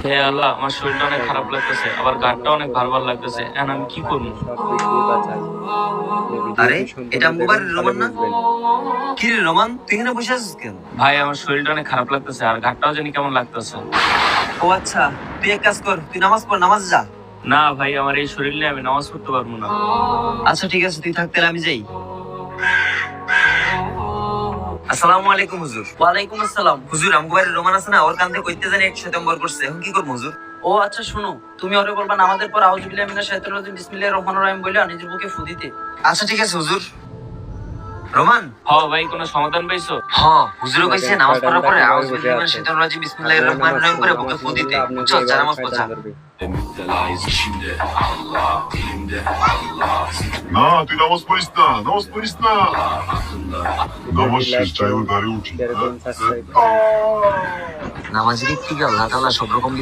হে আল্লাহ, আমার শরীরটা অনেক খারাপ লাগতেছে, আবার গানটা অনেক ভালো ভালো লাগতেছে। এখন আমি কি করবো? আরে এটা মোবাইলের রোমান না? কি রে রোমান, তুই এখানে বসে আছিস কেন? ভাই, আমার শরীরটা অনেক খারাপ লাগতেছে, আর ঘাটটাও জানি কেমন লাগতেছে। ও আচ্ছা, তুই এক কাজ কর, তুই নামাজ পড়, নামাজ যা। না ভাই, আমার এই শরীর নিয়ে আমি নামাজ পড়তে পারবো না। আচ্ছা ঠিক আছে, তুই থাক তাহলে আমি যাই। আসসালামু আলাইকুম হুজুর। ওয়ালাইকুম আসসালাম। হুজুর, আমগো বাড়ির রোমান আছে না, ওর কান্দে কইতে জানি 100 নম্বর করছে, এখন কি করব হুজুর? ও আচ্ছা, শোনো, তুমি ওরে বলবা নামাজের পর আউযু বিল্লাহি মিনাশ শাইতানির রাজিম বিসমিল্লাহির রহমানির রহিম বলে নিজের বুকে ফু দিতে। আচ্ছা ঠিক আছে হুজুর। রোমান, ভাই, কোনো সমাধান পাইছো? হুজুরও কইছে নামাজ পড়ার পরে আউযু বিল্লাহি মিনাশ শাইতানির রাজিম বিসমিল্লাহির রহমানির রহিম করে বুকে ফু দিতে। চল যা নামাজ পড় যা। Müptelayız içimde Allah dilimde Allah না তুই নামাজ পড়িস না, নামাজ পড়িস না। aklımda নামাজ শেষ, চাই ওর গাড়ি উঠি। নামাজের কি আল্লাহ তাআলা সব রকম